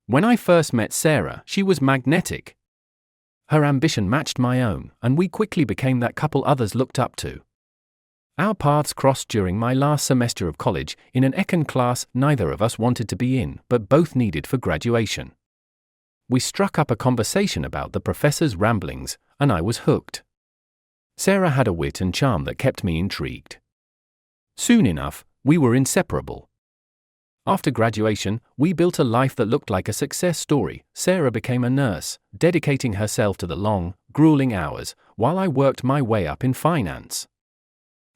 When I first met Sarah, she was magnetic. Her ambition matched my own, and we quickly became that couple others looked up to. Our paths crossed during my last semester of college in an econ class neither of us wanted to be in, but both needed for graduation. We struck up a conversation about the professor's ramblings, and I was hooked. Sarah had a wit and charm that kept me intrigued. Soon enough, we were inseparable. After graduation, we built a life that looked like a success story. Sarah became a nurse, dedicating herself to the long, grueling hours, while I worked my way up in finance.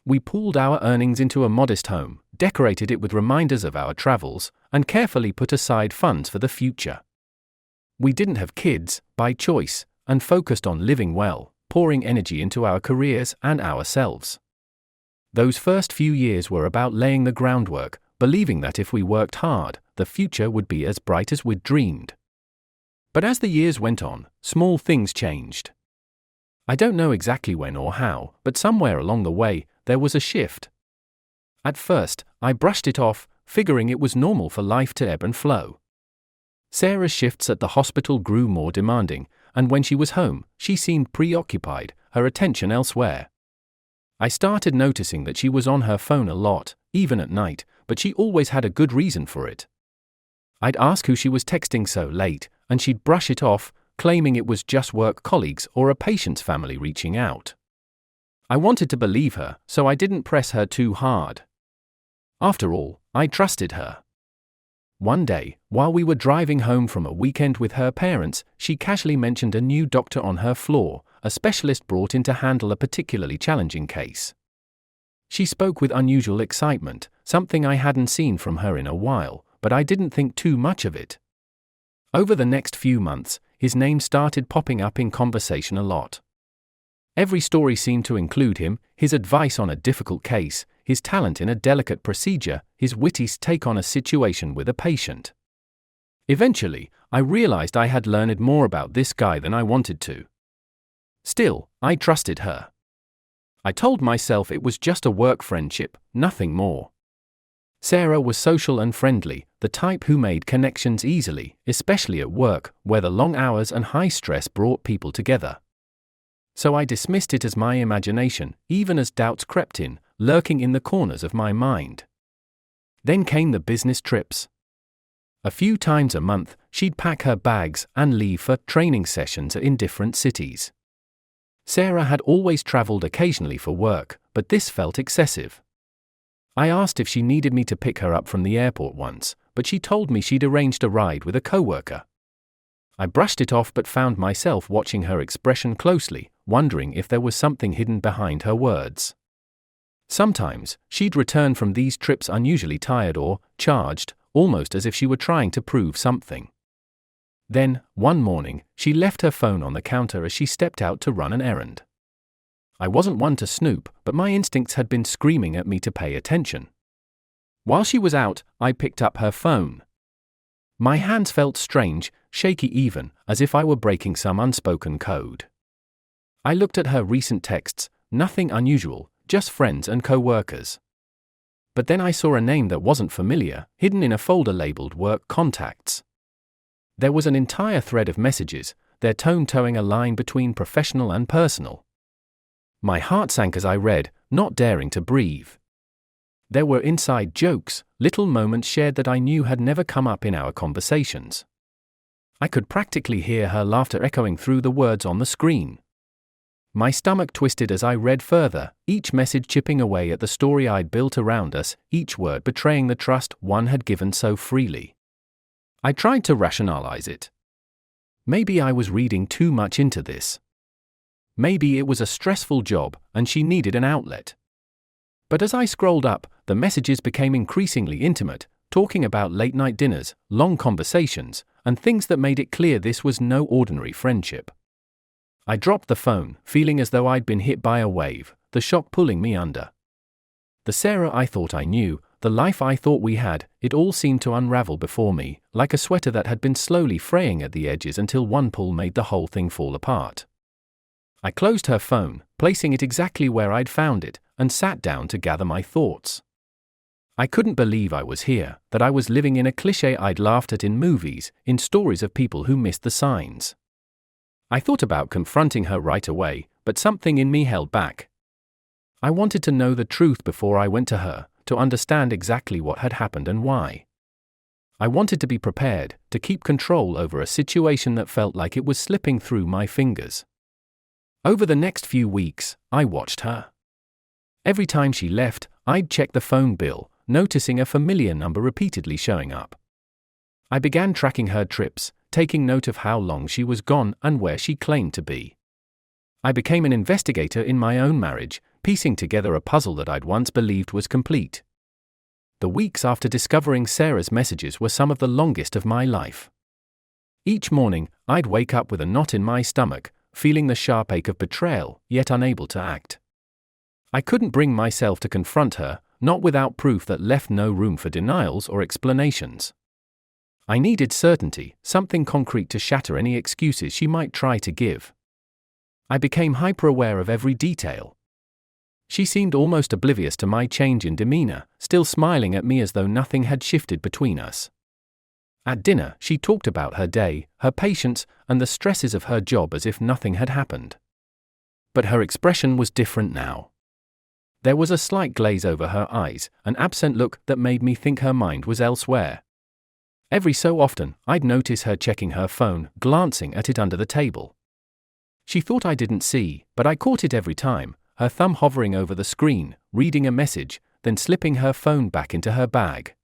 We pooled our earnings into a modest home, decorated it with reminders of our travels, and carefully put aside funds for the future. We didn't have kids, by choice, and focused on living well, pouring energy into our careers and ourselves. Those first few years were about laying the groundwork, believing that if we worked hard, the future would be as bright as we'd dreamed. But as the years went on, small things changed. I don't know exactly when or how, but somewhere along the way, there was a shift. At first, I brushed it off, figuring it was normal for life to ebb and flow. Sarah's shifts at the hospital grew more demanding, and when she was home, she seemed preoccupied, her attention elsewhere. I started noticing that she was on her phone a lot, even at night, but she always had a good reason for it. I'd ask who she was texting so late, and she'd brush it off, claiming it was just work colleagues or a patient's family reaching out. I wanted to believe her, so I didn't press her too hard. After all, I trusted her. One day, while we were driving home from a weekend with her parents, she casually mentioned a new doctor on her floor, a specialist brought in to handle a particularly challenging case. She spoke with unusual excitement, something I hadn't seen from her in a while, but I didn't think too much of it. Over the next few months, his name started popping up in conversation a lot. Every story seemed to include him, his advice on a difficult case, his talent in a delicate procedure, his witty take on a situation with a patient. Eventually, I realized I had learned more about this guy than I wanted to. Still, I trusted her. I told myself it was just a work friendship, nothing more. Sarah was social and friendly, the type who made connections easily, especially at work, where the long hours and high stress brought people together. So I dismissed it as my imagination, even as doubts crept in, lurking in the corners of my mind. Then came the business trips. A few times a month, she'd pack her bags and leave for training sessions in different cities. Sarah had always traveled occasionally for work, but this felt excessive. I asked if she needed me to pick her up from the airport once, but she told me she'd arranged a ride with a coworker. I brushed it off but found myself watching her expression closely, wondering if there was something hidden behind her words. Sometimes, she'd return from these trips unusually tired or charged, almost as if she were trying to prove something. Then, one morning, she left her phone on the counter as she stepped out to run an errand. I wasn't one to snoop, but my instincts had been screaming at me to pay attention. While she was out, I picked up her phone. My hands felt strange, shaky even, as if I were breaking some unspoken code. I looked at her recent texts, nothing unusual, just friends and co-workers. But then I saw a name that wasn't familiar, hidden in a folder labeled Work Contacts. There was an entire thread of messages, their tone towing a line between professional and personal. My heart sank as I read, not daring to breathe. There were inside jokes, little moments shared that I knew had never come up in our conversations. I could practically hear her laughter echoing through the words on the screen. My stomach twisted as I read further, each message chipping away at the story I'd built around us, each word betraying the trust one had given so freely. I tried to rationalize it. Maybe I was reading too much into this. Maybe it was a stressful job, and she needed an outlet. But as I scrolled up, the messages became increasingly intimate, talking about late-night dinners, long conversations, and things that made it clear this was no ordinary friendship. I dropped the phone, feeling as though I'd been hit by a wave, the shock pulling me under. The Sarah I thought I knew, the life I thought we had, it all seemed to unravel before me, like a sweater that had been slowly fraying at the edges until one pull made the whole thing fall apart. I closed her phone, placing it exactly where I'd found it, and sat down to gather my thoughts. I couldn't believe I was here, that I was living in a cliché I'd laughed at in movies, in stories of people who missed the signs. I thought about confronting her right away, but something in me held back. I wanted to know the truth before I went to her, to understand exactly what had happened and why. I wanted to be prepared, to keep control over a situation that felt like it was slipping through my fingers. Over the next few weeks, I watched her. Every time she left, I'd check the phone bill, noticing a familiar number repeatedly showing up. I began tracking her trips, taking note of how long she was gone and where she claimed to be. I became an investigator in my own marriage, piecing together a puzzle that I'd once believed was complete. The weeks after discovering Sarah's messages were some of the longest of my life. Each morning, I'd wake up with a knot in my stomach, feeling the sharp ache of betrayal, yet unable to act. I couldn't bring myself to confront her, not without proof that left no room for denials or explanations. I needed certainty, something concrete to shatter any excuses she might try to give. I became hyper-aware of every detail. She seemed almost oblivious to my change in demeanor, still smiling at me as though nothing had shifted between us. At dinner, she talked about her day, her patients, and the stresses of her job as if nothing had happened. But her expression was different now. There was a slight glaze over her eyes, an absent look that made me think her mind was elsewhere. Every so often, I'd notice her checking her phone, glancing at it under the table. She thought I didn't see, but I caught it every time, her thumb hovering over the screen, reading a message, then slipping her phone back into her bag.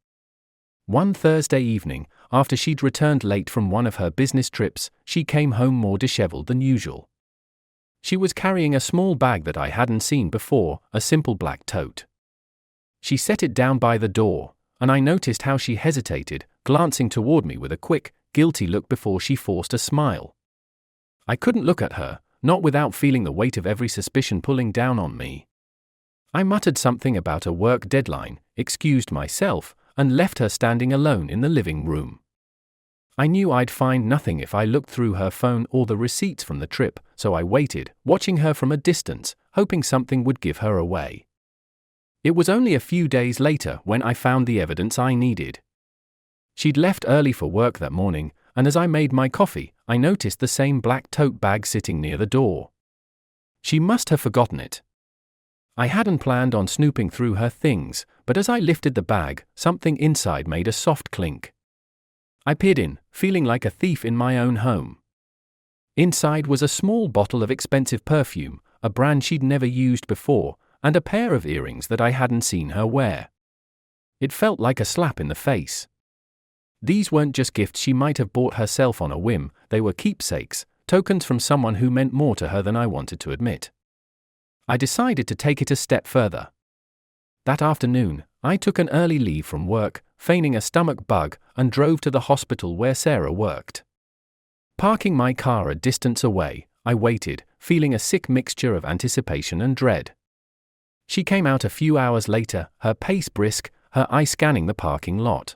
One Thursday evening, after she'd returned late from one of her business trips, she came home more disheveled than usual. She was carrying a small bag that I hadn't seen before, a simple black tote. She set it down by the door, and I noticed how she hesitated, glancing toward me with a quick, guilty look before she forced a smile. I couldn't look at her, not without feeling the weight of every suspicion pulling down on me. I muttered something about a work deadline, excused myself, and left her standing alone in the living room. I knew I'd find nothing if I looked through her phone or the receipts from the trip, so I waited, watching her from a distance, hoping something would give her away. It was only a few days later when I found the evidence I needed. She'd left early for work that morning, and as I made my coffee, I noticed the same black tote bag sitting near the door. She must have forgotten it. I hadn't planned on snooping through her things, but as I lifted the bag, something inside made a soft clink. I peered in, feeling like a thief in my own home. Inside was a small bottle of expensive perfume, a brand she'd never used before, and a pair of earrings that I hadn't seen her wear. It felt like a slap in the face. These weren't just gifts she might have bought herself on a whim, they were keepsakes, tokens from someone who meant more to her than I wanted to admit. I decided to take it a step further. That afternoon, I took an early leave from work, feigning a stomach bug, and drove to the hospital where Sarah worked. Parking my car a distance away, I waited, feeling a sick mixture of anticipation and dread. She came out a few hours later, her pace brisk, her eye scanning the parking lot.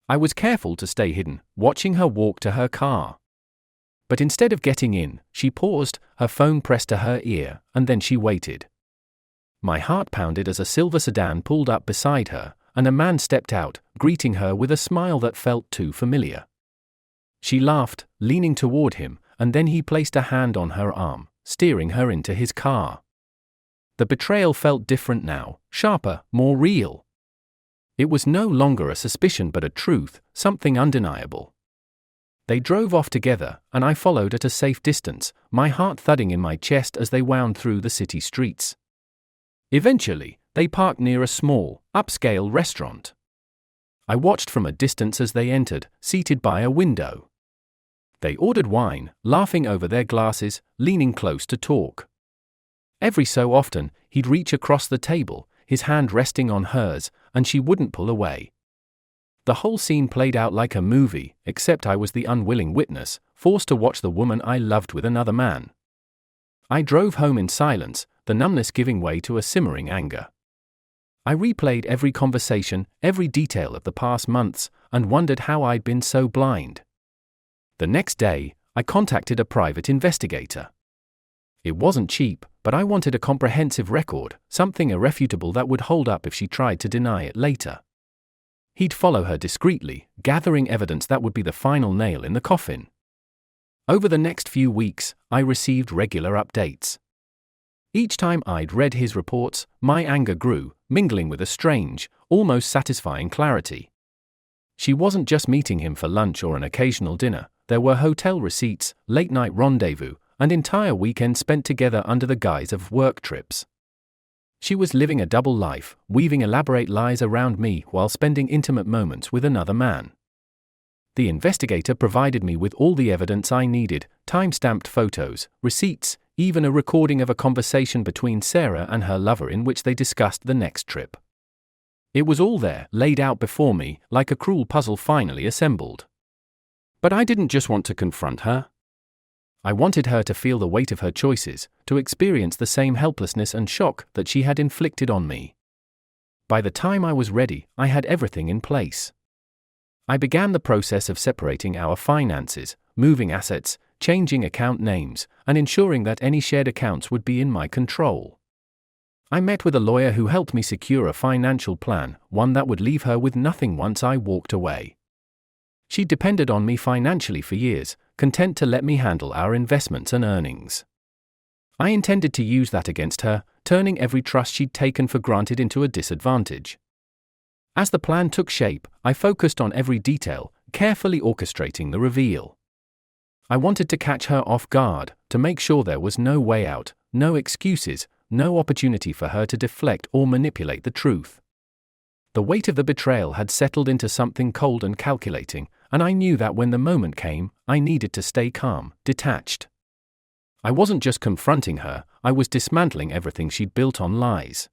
I was careful to stay hidden, watching her walk to her car. But instead of getting in, she paused, her phone pressed to her ear, and then she waited. My heart pounded as a silver sedan pulled up beside her, and a man stepped out, greeting her with a smile that felt too familiar. She laughed, leaning toward him, and then he placed a hand on her arm, steering her into his car. The betrayal felt different now, sharper, more real. It was no longer a suspicion but a truth, something undeniable. They drove off together, and I followed at a safe distance, my heart thudding in my chest as they wound through the city streets. Eventually, they parked near a small, upscale restaurant. I watched from a distance as they entered, seated by a window. They ordered wine, laughing over their glasses, leaning close to talk. Every so often, he'd reach across the table, his hand resting on hers, and she wouldn't pull away. The whole scene played out like a movie, except I was the unwilling witness, forced to watch the woman I loved with another man. I drove home in silence, the numbness giving way to a simmering anger. I replayed every conversation, every detail of the past months, and wondered how I'd been so blind. The next day, I contacted a private investigator. It wasn't cheap, but I wanted a comprehensive record, something irrefutable that would hold up if she tried to deny it later. He'd follow her discreetly, gathering evidence that would be the final nail in the coffin. Over the next few weeks, I received regular updates. Each time I'd read his reports, my anger grew, mingling with a strange, almost satisfying clarity. She wasn't just meeting him for lunch or an occasional dinner. There were hotel receipts, late-night rendezvous, and entire weekends spent together under the guise of work trips. She was living a double life, weaving elaborate lies around me while spending intimate moments with another man. The investigator provided me with all the evidence I needed, time-stamped photos, receipts, even a recording of a conversation between Sarah and her lover in which they discussed the next trip. It was all there, laid out before me, like a cruel puzzle finally assembled. But I didn't just want to confront her. I wanted her to feel the weight of her choices, to experience the same helplessness and shock that she had inflicted on me. By the time I was ready, I had everything in place. I began the process of separating our finances, moving assets, changing account names, and ensuring that any shared accounts would be in my control. I met with a lawyer who helped me secure a financial plan, one that would leave her with nothing once I walked away. She depended on me financially for years, content to let me handle our investments and earnings. I intended to use that against her, turning every trust she'd taken for granted into a disadvantage. As the plan took shape, I focused on every detail, carefully orchestrating the reveal. I wanted to catch her off guard, to make sure there was no way out, no excuses, no opportunity for her to deflect or manipulate the truth. The weight of the betrayal had settled into something cold and calculating, and I knew that when the moment came, I needed to stay calm, detached. I wasn't just confronting her, I was dismantling everything she'd built on lies.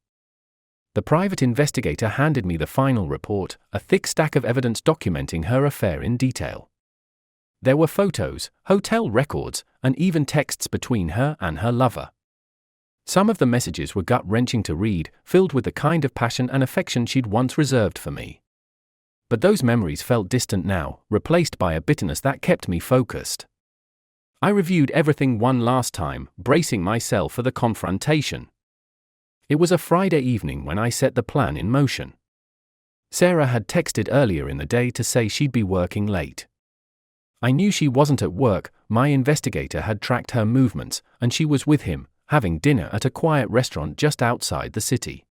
The private investigator handed me the final report, a thick stack of evidence documenting her affair in detail. There were photos, hotel records, and even texts between her and her lover. Some of the messages were gut-wrenching to read, filled with the kind of passion and affection she'd once reserved for me. But those memories felt distant now, replaced by a bitterness that kept me focused. I reviewed everything one last time, bracing myself for the confrontation. It was a Friday evening when I set the plan in motion. Sarah had texted earlier in the day to say she'd be working late. I knew she wasn't at work. My investigator had tracked her movements, and she was with him, having dinner at a quiet restaurant just outside the city.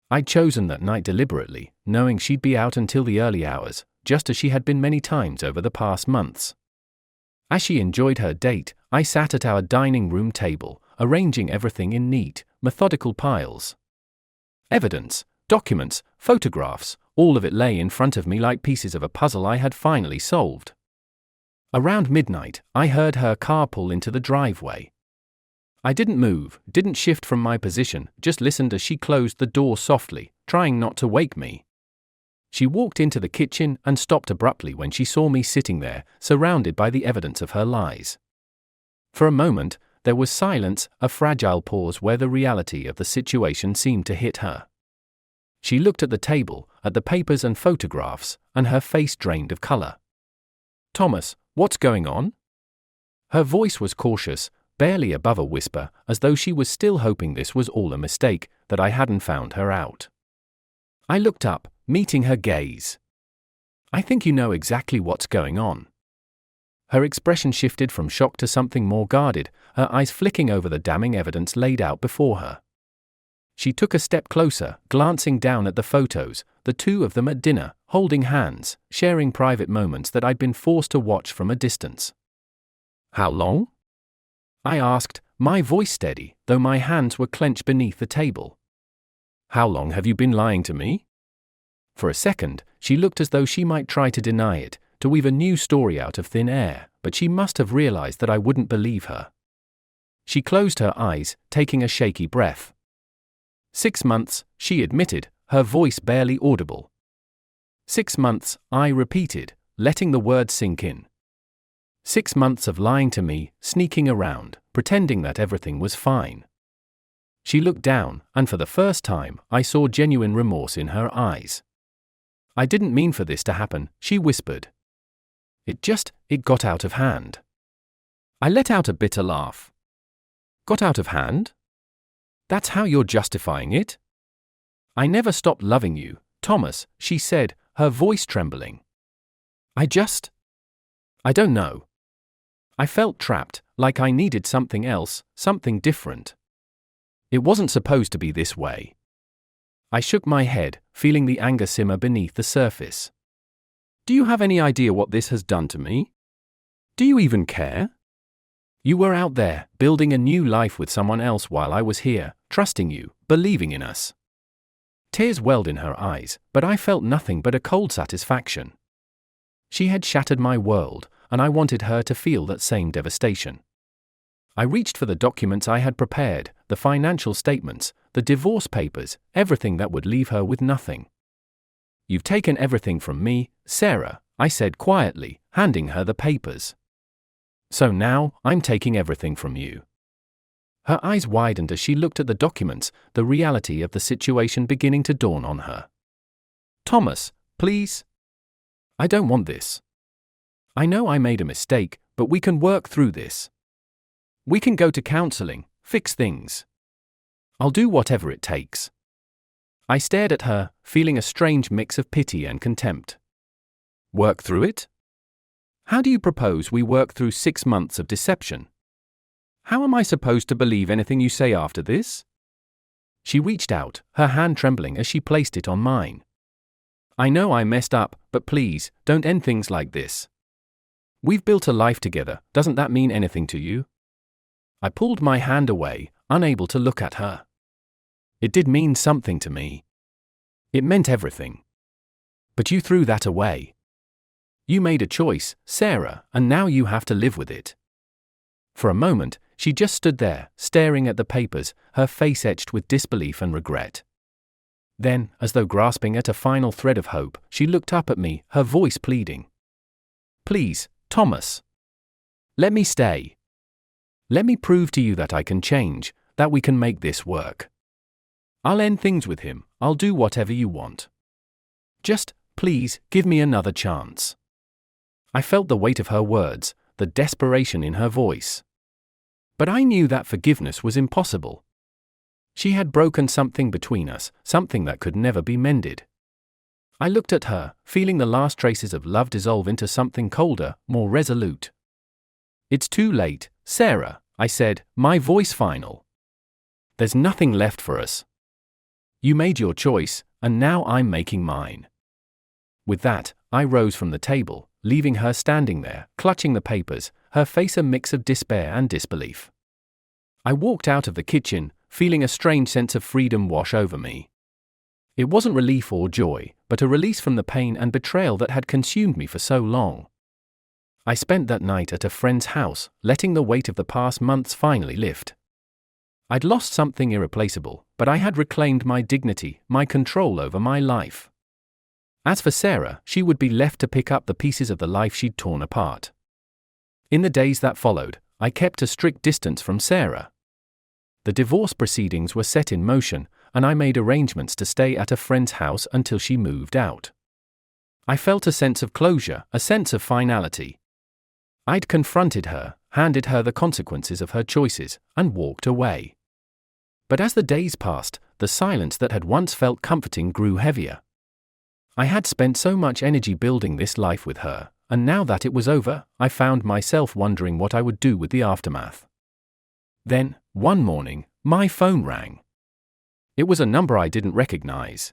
I'd chosen that night deliberately, knowing she'd be out until the early hours, just as she had been many times over the past months. As she enjoyed her date, I sat at our dining room table, arranging everything in neat, methodical piles. Evidence, documents, photographs, all of it lay in front of me like pieces of a puzzle I had finally solved. Around midnight, I heard her car pull into the driveway. I didn't move, didn't shift from my position, just listened as she closed the door softly, trying not to wake me. She walked into the kitchen and stopped abruptly when she saw me sitting there, surrounded by the evidence of her lies. For a moment, there was silence, a fragile pause where the reality of the situation seemed to hit her. She looked at the table, at the papers and photographs, and her face drained of color. "Thomas, what's going on?" Her voice was cautious, barely above a whisper, as though she was still hoping this was all a mistake, that I hadn't found her out. I looked up, meeting her gaze. "I think you know exactly what's going on." Her expression shifted from shock to something more guarded, her eyes flicking over the damning evidence laid out before her. She took a step closer, glancing down at the photos, the two of them at dinner, holding hands, sharing private moments that I'd been forced to watch from a distance. "How long?" I asked, my voice steady, though my hands were clenched beneath the table. "How long have you been lying to me?" For a second, she looked as though she might try to deny it, to weave a new story out of thin air, but she must have realized that I wouldn't believe her. She closed her eyes, taking a shaky breath. 6 months, she admitted, her voice barely audible. 6 months, I repeated, letting the words sink in. 6 months of lying to me, sneaking around, pretending that everything was fine. She looked down, and for the first time, I saw genuine remorse in her eyes. "I didn't mean for this to happen," she whispered. It got out of hand." I let out a bitter laugh. Got out of hand? That's how you're justifying it? I never stopped loving you, Thomas, she said, her voice trembling. I don't know. I felt trapped, like I needed something else, something different. It wasn't supposed to be this way. I shook my head, feeling the anger simmer beneath the surface. Do you have any idea what this has done to me? Do you even care? You were out there, building a new life with someone else while I was here, trusting you, believing in us. Tears welled in her eyes, but I felt nothing but a cold satisfaction. She had shattered my world, and I wanted her to feel that same devastation. I reached for the documents I had prepared, the financial statements, the divorce papers, everything that would leave her with nothing. You've taken everything from me, Sarah, I said quietly, handing her the papers. So now, I'm taking everything from you. Her eyes widened as she looked at the documents, the reality of the situation beginning to dawn on her. Thomas, please. I don't want this. I know I made a mistake, but we can work through this. We can go to counseling, fix things. I'll do whatever it takes. I stared at her, feeling a strange mix of pity and contempt. Work through it? How do you propose we work through 6 months of deception? How am I supposed to believe anything you say after this? She reached out, her hand trembling as she placed it on mine. I know I messed up, but please, don't end things like this. We've built a life together, doesn't that mean anything to you? I pulled my hand away, unable to look at her. It did mean something to me. It meant everything. But you threw that away. You made a choice, Sarah, and now you have to live with it. For a moment, she just stood there, staring at the papers, her face etched with disbelief and regret. Then, as though grasping at a final thread of hope, she looked up at me, her voice pleading. Please, Thomas. Let me stay. Let me prove to you that I can change, that we can make this work. I'll end things with him, I'll do whatever you want. Just, please, give me another chance. I felt the weight of her words, the desperation in her voice. But I knew that forgiveness was impossible. She had broken something between us, something that could never be mended. I looked at her, feeling the last traces of love dissolve into something colder, more resolute. It's too late, Sarah, I said, my voice final. There's nothing left for us. You made your choice, and now I'm making mine. With that, I rose from the table, leaving her standing there, clutching the papers, her face a mix of despair and disbelief. I walked out of the kitchen, feeling a strange sense of freedom wash over me. It wasn't relief or joy, but a release from the pain and betrayal that had consumed me for so long. I spent that night at a friend's house, letting the weight of the past months finally lift. I'd lost something irreplaceable, but I had reclaimed my dignity, my control over my life. As for Sarah, she would be left to pick up the pieces of the life she'd torn apart. In the days that followed, I kept a strict distance from Sarah. The divorce proceedings were set in motion, and I made arrangements to stay at a friend's house until she moved out. I felt a sense of closure, a sense of finality. I'd confronted her, handed her the consequences of her choices, and walked away. But as the days passed, the silence that had once felt comforting grew heavier. I had spent so much energy building this life with her, and now that it was over, I found myself wondering what I would do with the aftermath. Then, one morning, my phone rang. It was a number I didn't recognize.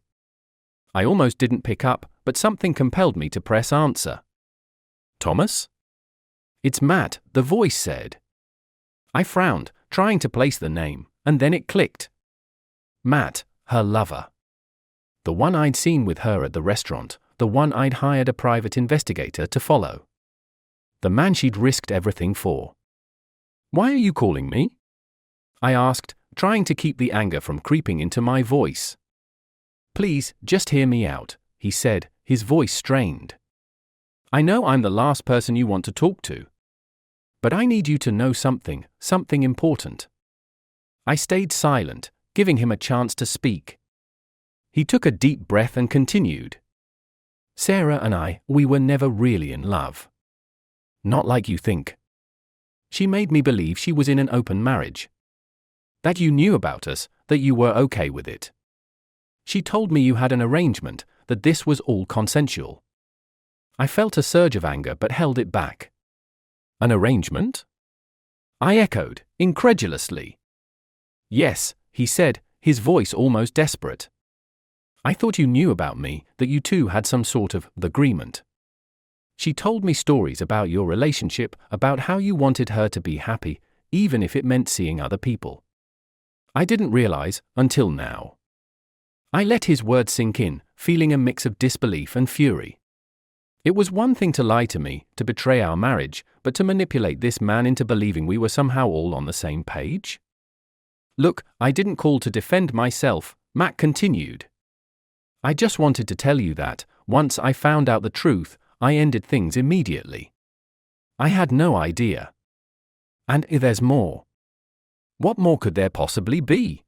I almost didn't pick up, but something compelled me to press answer. Thomas? It's Matt, the voice said. I frowned, trying to place the name, and then it clicked. Matt, her lover. The one I'd seen with her at the restaurant, the one I'd hired a private investigator to follow. The man she'd risked everything for. Why are you calling me? I asked, trying to keep the anger from creeping into my voice. Please, just hear me out, he said, his voice strained. I know I'm the last person you want to talk to. But I need you to know something important. I stayed silent, giving him a chance to speak. He took a deep breath and continued. Sarah and we were never really in love. Not like you think. She made me believe she was in an open marriage. That you knew about us, that you were okay with it. She told me you had an arrangement, that this was all consensual. I felt a surge of anger but held it back. An arrangement? I echoed, incredulously. Yes, he said, his voice almost desperate. I thought you knew about me, that you two had some sort of agreement. She told me stories about your relationship, about how you wanted her to be happy, even if it meant seeing other people. I didn't realize, until now. I let his words sink in, feeling a mix of disbelief and fury. It was one thing to lie to me, to betray our marriage, but to manipulate this man into believing we were somehow all on the same page? Look, I didn't call to defend myself, Matt continued. I just wanted to tell you that, once I found out the truth, I ended things immediately. I had no idea. And there's more. What more could there possibly be?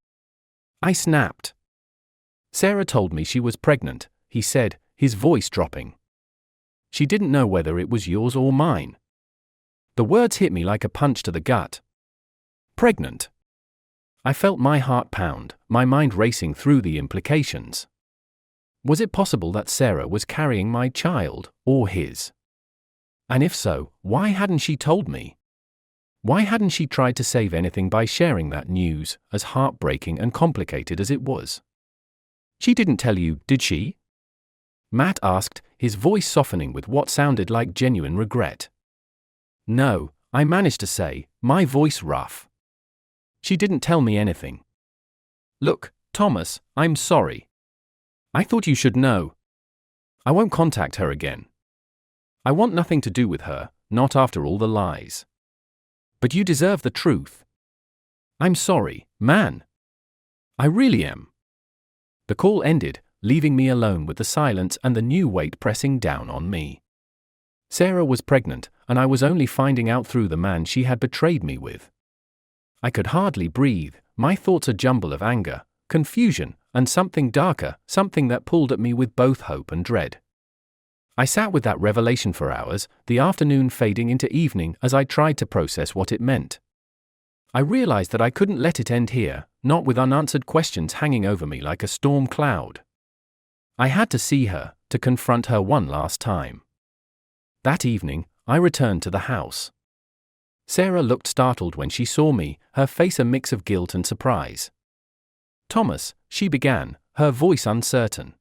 I snapped. Sarah told me she was pregnant, he said, his voice dropping. She didn't know whether it was yours or mine. The words hit me like a punch to the gut. Pregnant. I felt my heart pound, my mind racing through the implications. Was it possible that Sarah was carrying my child, or his? And if so, why hadn't she told me? Why hadn't she tried to save anything by sharing that news, as heartbreaking and complicated as it was? She didn't tell you, did she? Matt asked, his voice softening with what sounded like genuine regret. No, I managed to say, my voice rough. She didn't tell me anything. Look, Thomas, I'm sorry. I thought you should know. I won't contact her again. I want nothing to do with her, not after all the lies. But you deserve the truth. I'm sorry, man. I really am. The call ended, leaving me alone with the silence and the new weight pressing down on me. Sarah was pregnant, and I was only finding out through the man she had betrayed me with. I could hardly breathe, my thoughts a jumble of anger, confusion, and something darker, something that pulled at me with both hope and dread. I sat with that revelation for hours, the afternoon fading into evening as I tried to process what it meant. I realized that I couldn't let it end here, not with unanswered questions hanging over me like a storm cloud. I had to see her, to confront her one last time. That evening, I returned to the house. Sarah looked startled when she saw me, her face a mix of guilt and surprise. Thomas, she began, her voice uncertain.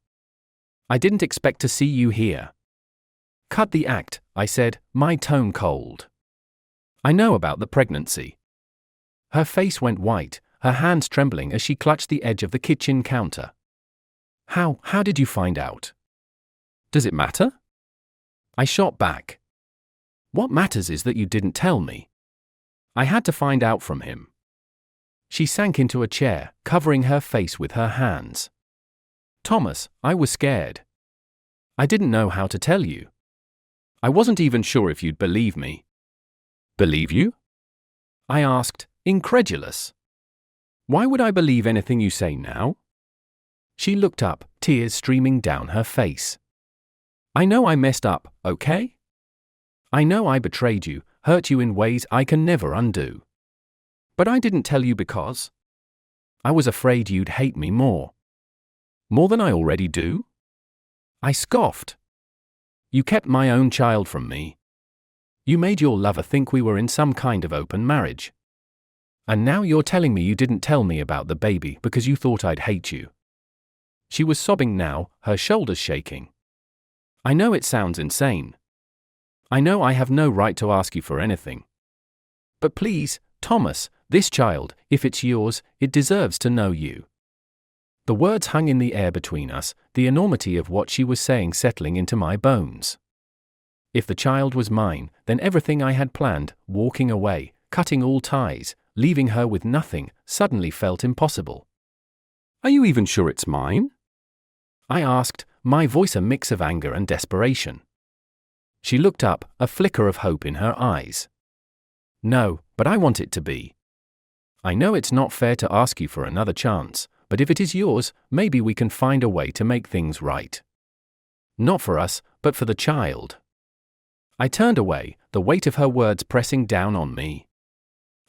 I didn't expect to see you here. Cut the act, I said, my tone cold. I know about the pregnancy. Her face went white, her hands trembling as she clutched the edge of the kitchen counter. How did you find out? Does it matter? I shot back. What matters is that you didn't tell me. I had to find out from him. She sank into a chair, covering her face with her hands. Thomas, I was scared. I didn't know how to tell you. I wasn't even sure if you'd believe me. Believe you? I asked, incredulous. Why would I believe anything you say now? She looked up, tears streaming down her face. I know I messed up, okay? I know I betrayed you, hurt you in ways I can never undo. But I didn't tell you because I was afraid you'd hate me more. More than I already do? I scoffed. You kept my own child from me. You made your lover think we were in some kind of open marriage. And now you're telling me you didn't tell me about the baby because you thought I'd hate you. She was sobbing now, her shoulders shaking. I know it sounds insane. I know I have no right to ask you for anything. But please, Thomas, this child, if it's yours, it deserves to know you. The words hung in the air between us, the enormity of what she was saying settling into my bones. If the child was mine, then everything I had planned, walking away, cutting all ties, leaving her with nothing, suddenly felt impossible. Are you even sure it's mine? I asked, my voice a mix of anger and desperation. She looked up, a flicker of hope in her eyes. No, but I want it to be. I know it's not fair to ask you for another chance, but if it is yours, maybe we can find a way to make things right. Not for us, but for the child. I turned away, the weight of her words pressing down on me.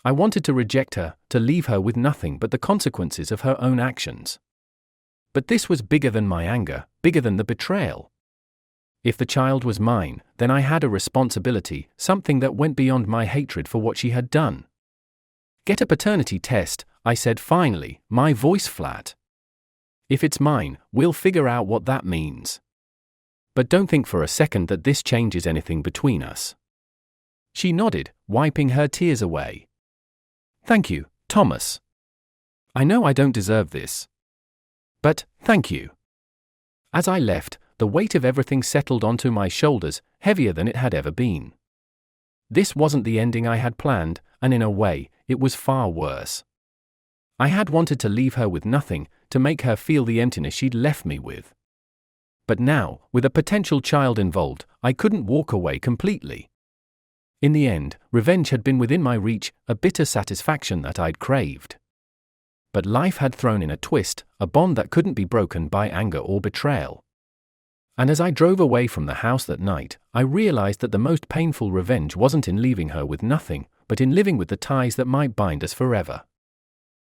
I wanted to reject her, to leave her with nothing but the consequences of her own actions. But this was bigger than my anger, bigger than the betrayal. If the child was mine, then I had a responsibility, something that went beyond my hatred for what she had done. Get a paternity test, I said finally, my voice flat. If it's mine, we'll figure out what that means. But don't think for a second that this changes anything between us. She nodded, wiping her tears away. Thank you, Thomas. I know I don't deserve this. But, thank you. As I left, the weight of everything settled onto my shoulders, heavier than it had ever been. This wasn't the ending I had planned, and in a way, it was far worse. I had wanted to leave her with nothing, to make her feel the emptiness she'd left me with. But now, with a potential child involved, I couldn't walk away completely. In the end, revenge had been within my reach, a bitter satisfaction that I'd craved. But life had thrown in a twist, a bond that couldn't be broken by anger or betrayal. And as I drove away from the house that night, I realized that the most painful revenge wasn't in leaving her with nothing, but in living with the ties that might bind us forever.